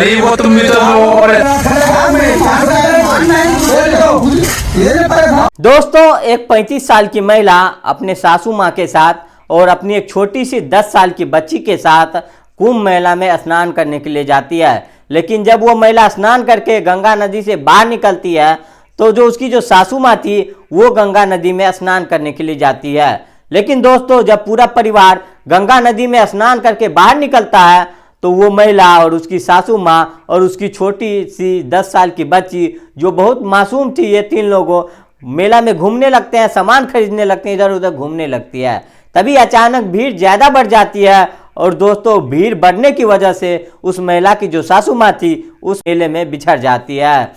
अरे वो तुम भी तो दोस्तों, एक 35 साल की महिला अपने सासू माँ के साथ और अपनी एक छोटी सी 10 साल की बच्ची के साथ कुंभ मेला में स्नान करने के लिए जाती है। लेकिन जब वो महिला स्नान करके गंगा नदी से बाहर निकलती है तो जो उसकी जो सासू माँ थी वो गंगा नदी में स्नान करने के लिए जाती है। लेकिन दोस्तों, जब पूरा परिवार गंगा नदी में स्नान करके बाहर निकलता है तो वो महिला और उसकी सासू माँ और उसकी छोटी सी 10 साल की बच्ची जो बहुत मासूम थी, ये 3 लोगों मेला में घूमने लगते हैं, सामान खरीदने लगते हैं, इधर उधर घूमने लगती है। तभी अचानक भीड़ ज़्यादा बढ़ जाती है और दोस्तों, भीड़ बढ़ने की वजह से उस महिला की जो सासू माँ थी उस मेले में बिछड़ जाती है।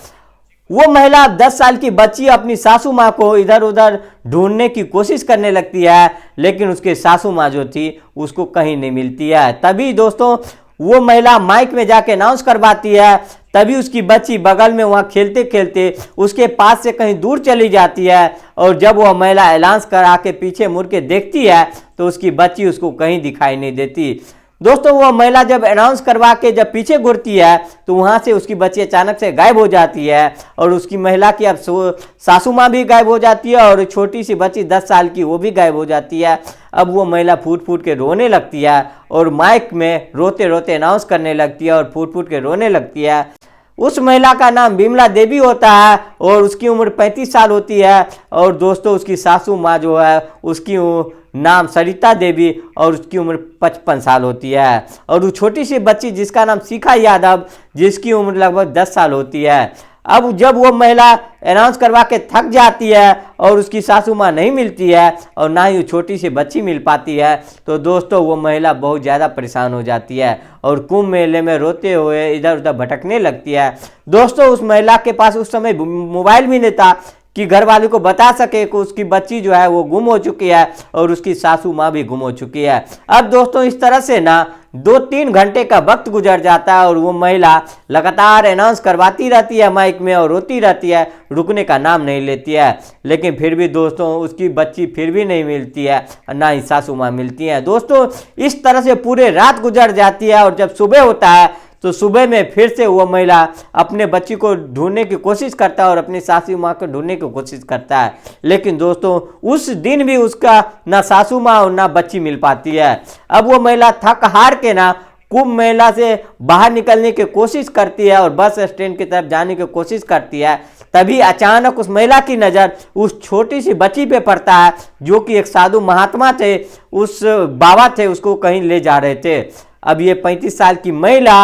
वो महिला 10 साल की बच्ची अपनी सासू माँ को इधर उधर ढूंढने की कोशिश करने लगती है, लेकिन उसके सासू माँ जो थी उसको कहीं नहीं मिलती है। तभी दोस्तों, वो महिला माइक में जाके अनाउंस करवाती है। तभी उसकी बच्ची बगल में वहाँ खेलते खेलते उसके पास से कहीं दूर चली जाती है और जब वह महिला ऐलान करा के पीछे मुड़ के देखती है तो उसकी बच्ची उसको कहीं दिखाई नहीं देती। दोस्तों, वह महिला जब अनाउंस करवा के जब पीछे घुरती है तो वहाँ से उसकी बच्ची अचानक से गायब हो जाती है और उसकी महिला की अब सासू माँ भी गायब हो जाती है और छोटी सी बच्ची 10 साल की वो भी गायब हो जाती है। अब वो महिला फूट फूट के रोने लगती है और माइक में रोते रोते अनाउंस करने लगती है और फूट फूट के रोने लगती है। उस महिला का नाम बिमला देवी होता है और उसकी उम्र 35 साल होती है और दोस्तों, उसकी सासू माँ जो है उसकी नाम सरिता देवी और उसकी उम्र 55 साल होती है। और वो छोटी सी बच्ची जिसका नाम शिखा यादव, जिसकी उम्र लगभग 10 साल होती है। अब जब वो महिला अनाउंस करवा के थक जाती है और उसकी सासू माँ नहीं मिलती है और ना ही वो छोटी सी बच्ची मिल पाती है तो दोस्तों, वो महिला बहुत ज़्यादा परेशान हो जाती है और कुंभ मेले में रोते हुए इधर उधर भटकने लगती है। दोस्तों, उस महिला के पास उस समय मोबाइल भी नहीं था कि घर वालों को बता सके कि उसकी बच्ची जो है वो गुम हो चुकी है और उसकी सासू माँ भी गुम हो चुकी है। अब दोस्तों, इस तरह से ना 2-3 घंटे का वक्त गुजर जाता है और वो महिला लगातार अनाउंस करवाती रहती है माइक में और रोती रहती है, रुकने का नाम नहीं लेती है। लेकिन फिर भी दोस्तों, उसकी बच्ची फिर भी नहीं मिलती है और ना ही सासू माँ मिलती है। दोस्तों, इस तरह से पूरे रात गुजर जाती है और जब सुबह होता है तो सुबह में फिर से वो महिला अपने बच्ची को ढूंढने की कोशिश करता है और अपनी सासू माँ को ढूंढने की कोशिश करता है। लेकिन दोस्तों, उस दिन भी उसका ना सासू माँ और ना बच्ची मिल पाती है। अब वो महिला थक हार के ना कुंभ मेला से बाहर निकलने की कोशिश करती है और बस स्टैंड की तरफ जाने की कोशिश करती है। तभी अचानक उस महिला की नज़र उस छोटी सी बच्ची पे पड़ता है जो कि एक साधु महात्मा थे, उस बाबा थे, उसको कहीं ले जा रहे थे। अब ये 35 साल की महिला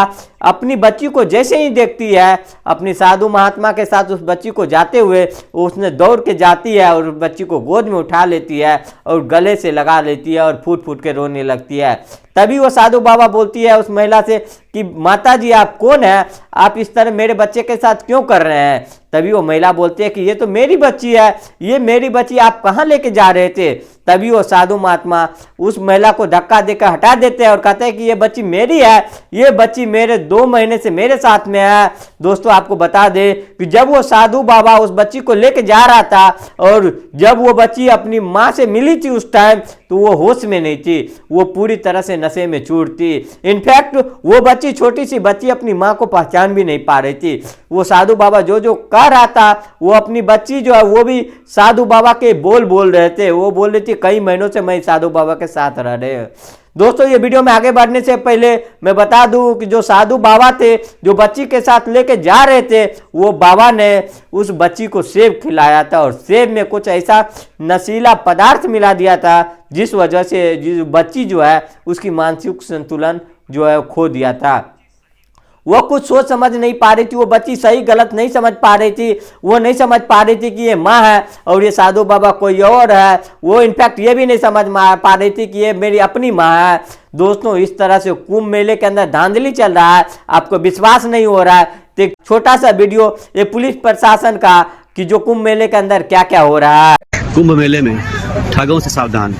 अपनी बच्ची को जैसे ही देखती है, अपनी साधु महात्मा के साथ उस बच्ची को जाते हुए उसने दौड़ के जाती है और बच्ची को गोद में उठा लेती है और गले से लगा लेती है और फूट फूट के रोने लगती है। तभी वो साधु बाबा बोलती है उस महिला से कि माता जी, आप कौन है? आप इस तरह मेरे बच्चे के साथ क्यों कर रहे हैं? तभी वो महिला बोलती है कि ये तो मेरी बच्ची है, ये मेरी बच्ची आप कहाँ लेके जा रहे थे? तभी वो साधु महात्मा उस महिला को धक्का देकर हटा देते हैं और कहते हैं कि ये बच्ची मेरी है, ये बच्ची मेरे 2 महीने से मेरे साथ में है। दोस्तों, आपको बता दें कि जब वो साधु बाबा उस बच्ची को लेके जा रहा था और जब वो बच्ची अपनी माँ से मिली थी उस टाइम तो वो होश में नहीं थी, वो पूरी तरह से नशे में चूर थी। इनफैक्ट वो बच्ची, छोटी सी बच्ची, अपनी माँ को पहचान भी नहीं पा रही थी। वो साधु बाबा जो जो कह रहा था वो अपनी बच्ची जो है वो भी साधु बाबा के बोल रहे थे। वो बोल रही थी कई महीनों से मैं साधु बाबा के साथ रह रहे हैं। दोस्तों, ये वीडियो में आगे बढ़ने से पहले मैं बता दूं कि जो साधु बाबा थे जो बच्ची के साथ लेके जा रहे थे, वो बाबा ने उस बच्ची को सेब खिलाया था और सेब में कुछ ऐसा नशीला पदार्थ मिला दिया था जिस वजह से बच्ची जो है उसकी मानसिक संतुलन जो है खो दिया था। वो कुछ सोच समझ नहीं पा रही थी, वो बच्ची सही गलत नहीं समझ पा रही थी। वो नहीं समझ पा रही थी कि ये माँ है और ये साधु बाबा कोई और है। वो इनफैक्ट ये भी नहीं समझ पा रही थी कि ये मेरी अपनी माँ है। दोस्तों, इस तरह से कुंभ मेले के अंदर धांधली चल रहा है, आपको विश्वास नहीं हो रहा है तो एक छोटा सा वीडियो ये पुलिस प्रशासन का कि जो कुंभ मेले के अंदर क्या क्या हो रहा है। कुंभ मेले में ठगों से सावधान,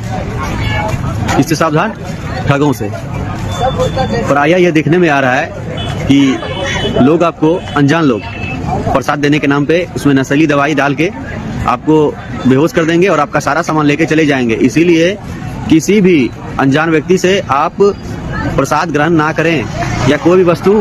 इससे सावधान ठगों से। प्रायः ये देखने में आ रहा है कि लोग आपको, अनजान लोग, प्रसाद देने के नाम पे उसमें नशीली दवाई डाल के आपको बेहोश कर देंगे और आपका सारा सामान लेके चले जाएंगे। इसीलिए किसी भी अनजान व्यक्ति से आप प्रसाद ग्रहण ना करें। या कोई भी वस्तु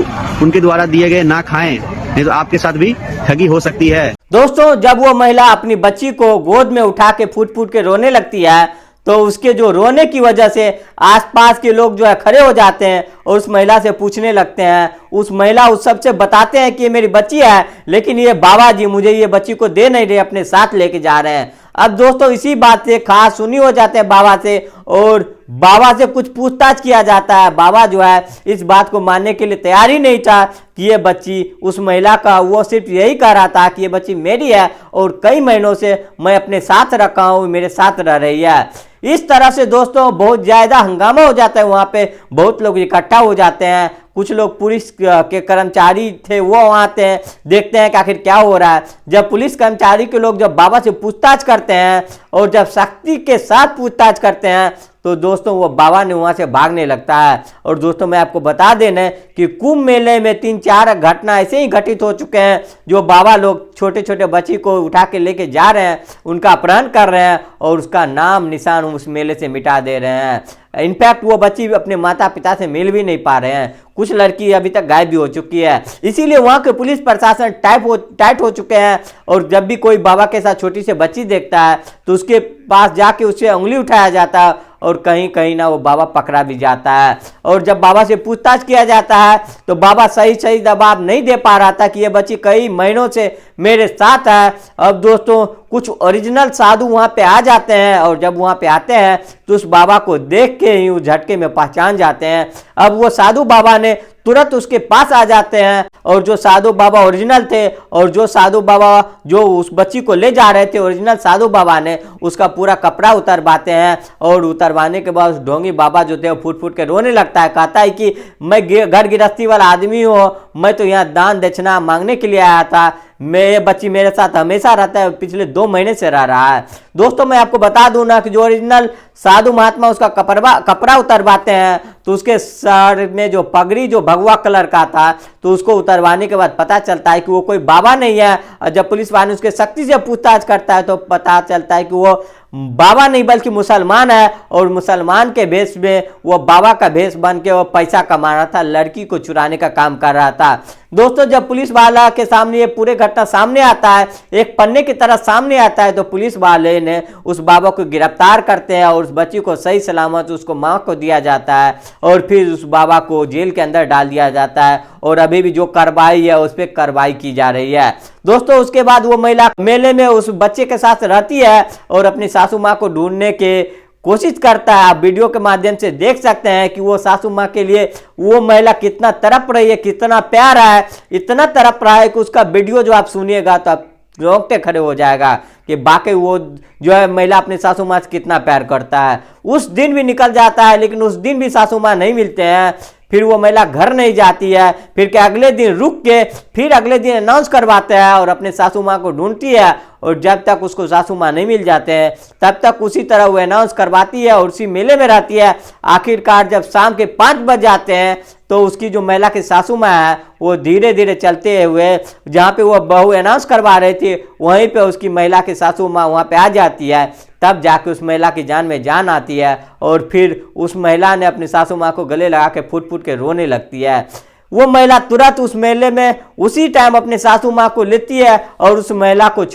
उनके द्वारा दिए गए ना खाएं, नहीं तो आपके साथ भी ठगी हो सकती है। दोस्तों, जब वो महिला अपनी बच्ची को गोद में उठा के फूट फूट के रोने लगती है तो उसके जो रोने की वजह से आसपास के लोग जो है खड़े हो जाते हैं और उस महिला से पूछने लगते हैं। उस महिला उस सबसे बताते हैं कि ये मेरी बच्ची है, लेकिन ये बाबा जी मुझे ये बच्ची को दे नहीं रहे, अपने साथ लेके जा रहे हैं। अब दोस्तों, इसी बात से खास सुनी हो जाते हैं बाबा से और बाबा से कुछ पूछताछ किया जाता है। बाबा जो है इस बात को मानने के लिए तैयार ही नहीं था कि ये बच्ची उस महिला का, वो सिर्फ यही कह रहा था कि ये बच्ची मेरी है और कई महीनों से मैं अपने साथ रखा हूँ, मेरे साथ रह रही है। इस तरह से दोस्तों बहुत ज़्यादा हंगामा हो जाता है, वहाँ पे बहुत लोग इकट्ठा हो जाते हैं। कुछ लोग पुलिस के कर्मचारी थे वो वहाँ आते हैं, देखते हैं कि आखिर क्या हो रहा है। जब पुलिस कर्मचारी के लोग जब बाबा से पूछताछ करते हैं और जब सख्ती के साथ पूछताछ करते हैं तो दोस्तों वो बाबा ने वहाँ से भागने लगता है। और दोस्तों, मैं आपको बता देना कि कुंभ मेले में 3-4 घटना ऐसे ही घटित हो चुके हैं जो बाबा लोग छोटे छोटे बच्ची को उठा के लेके जा रहे हैं, उनका अपहरण कर रहे हैं और उसका नाम निशान उस मेले से मिटा दे रहे हैं। इनफैक्ट वो बच्ची अपने माता पिता से मिल भी नहीं पा रहे हैं। कुछ लड़की अभी तक गायब भी हो चुकी है। इसीलिए वहाँ के पुलिस प्रशासन टाइट हो चुके हैं और जब भी कोई बाबा के साथ छोटी सी बच्ची देखता है तो उसके पास जाके उससे उंगली उठाया जाता है और कहीं कहीं ना वो बाबा पकड़ा भी जाता है। और जब बाबा से पूछताछ किया जाता है तो बाबा सही जवाब नहीं दे पा रहा था कि ये बच्ची कई महीनों से मेरे साथ है। अब दोस्तों, कुछ ओरिजिनल साधु वहाँ पे आ जाते हैं और जब वहाँ पे आते हैं तो उस बाबा को देख के ही उस झटके में पहचान जाते हैं। अब वो साधु बाबा ने तुरंत उसके पास आ जाते हैं और जो साधु बाबा ओरिजिनल थे और जो साधु बाबा जो उस बच्ची को ले जा रहे थे, ओरिजिनल साधु बाबा ने उसका पूरा कपड़ा उतरवाते हैं और उतरवाने के बाद उस ढोंगी बाबा जो थे वो फूट फूट के रोने लगता है। कहता है कि मैं घर गृहस्थी वाला आदमी हूँ, मैं तो यहाँ दान दक्षिणा मांगने के लिए आया था, ये बच्ची मेरे साथ हमेशा रहता है, पिछले 2 महीने से रह रहा है। दोस्तों, मैं आपको बता दूं ना कि जो ओरिजिनल साधु महात्मा उसका कपड़ा उतरवाते हैं तो उसके सर में जो पगड़ी जो भगवा कलर का था तो उसको उतरवाने के बाद पता चलता है कि वो कोई बाबा नहीं है। और जब पुलिस वाले उसके सख्ती से पूछताछ करता है तो पता चलता है कि वो बाबा नहीं बल्कि मुसलमान है और मुसलमान के भेष में वो बाबा का भेष बन के वो पैसा कमा रहा था, लड़की को चुराने का काम कर रहा था। दोस्तों, जब पुलिस वाला के सामने ये पूरे घटना सामने आता है, एक पन्ने की तरह सामने आता है, तो पुलिस वाले ने उस बाबा को गिरफ्तार करते हैं और उस बच्ची को सही सलामत उसको माँ को दिया जाता है और फिर उस बाबा को जेल के अंदर डाल दिया जाता है और अभी भी जो कार्रवाई है उस पर कार्रवाई की जा रही है। दोस्तों, उसके बाद वो महिला मेले में उस बच्चे के साथ रहती है और अपनी सासू माँ को ढूंढने के कोशिश करता है। आप वीडियो के माध्यम से देख सकते हैं कि वो सासू माँ के लिए वो महिला कितना तड़प रही है, कितना प्यार है, इतना तड़प रहा है कि उसका वीडियो जो आप सुनिएगा तो आप रोंगटे खड़े हो जाएगा कि वाकई वो जो है महिला अपने सासू माँ से कितना प्यार करता है। उस दिन भी निकल जाता है लेकिन उस दिन भी सासू माँ नहीं मिलते हैं। फिर वो महिला घर नहीं जाती है, फिर के अगले दिन रुक के फिर अगले दिन अनाउंस करवाते हैं और अपने सासू माँ को ढूंढती है और जब तक उसको सासू माँ नहीं मिल जाते हैं तब तक उसी तरह वो अनाउंस करवाती है और उसी मेले में रहती है। आखिरकार जब शाम के 5 बज जाते हैं तो उसकी जो महिला की सासू माँ है वो धीरे धीरे चलते हुए जहाँ पे वो बहू अनाउंस करवा रही थी वहीं पे उसकी महिला की सासू माँ वहाँ पे आ जाती है। तब जाके उस महिला की जान में जान आती है और फिर उस महिला ने अपनी सासू माँ को गले लगा के फूट फूट के रोने लगती है। वो महिला तुरंत उस मेले में उसी टाइम अपने सासू माँ को लेती है और उस मेला को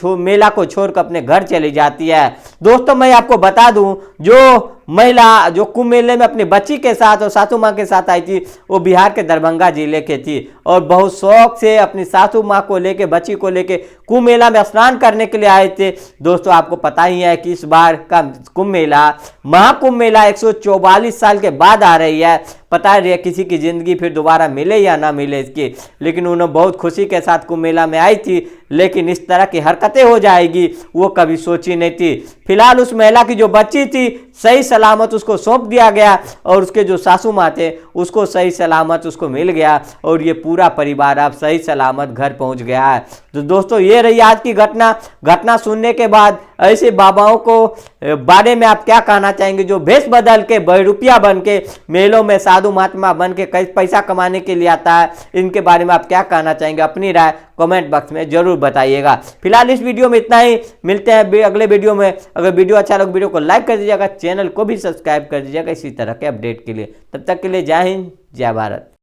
छोड़कर अपने घर चली जाती है। दोस्तों, मैं आपको बता दूं, जो महिला जो कुंभ मेले में अपनी बच्ची के साथ और सासू माँ के साथ आई थी वो बिहार के दरभंगा जिले के थी और बहुत शौक से अपनी सासू माँ को लेके बच्ची को लेके कुंभ मेला में स्नान करने के लिए आए थे। दोस्तों, आपको पता ही है कि इस बार का कुंभ मेला महाकुंभ मेला 144 साल के बाद आ रही है। पता नहीं किसी की जिंदगी फिर दोबारा मिले या ना मिले इसकी, लेकिन उन्होंने बहुत खुशी के साथ कुंभ मेला में आई थी। लेकिन इस तरह की हरकतें हो जाएगी वो कभी सोची नहीं थी। फिलहाल उस महिला की जो बच्ची थी सही सलामत उसको सौंप दिया गया और उसके जो सासू माँ थे उसको सही सलामत उसको मिल गया और ये पूरा परिवार अब सही सलामत घर पहुंच गया है। तो दोस्तों, ये रही आज की घटना सुनने के बाद ऐसे बाबाओं को बारे में आप क्या कहना चाहेंगे जो भेष बदल के बहरूपिया बन के मेलों में साधु महात्मा बन के कई पैसा कमाने के लिए आता है? इनके बारे में आप क्या कहना चाहेंगे? अपनी राय कमेंट बॉक्स में जरूर बताइएगा। फिलहाल इस वीडियो में इतना ही, मिलते हैं अगले वीडियो में। अगर वीडियो अच्छा लगे वीडियो को लाइक कर दीजिएगा, चैनल को भी सब्सक्राइब कर दीजिएगा इसी तरह के अपडेट के लिए। तब तक के लिए जय हिंद, जय भारत।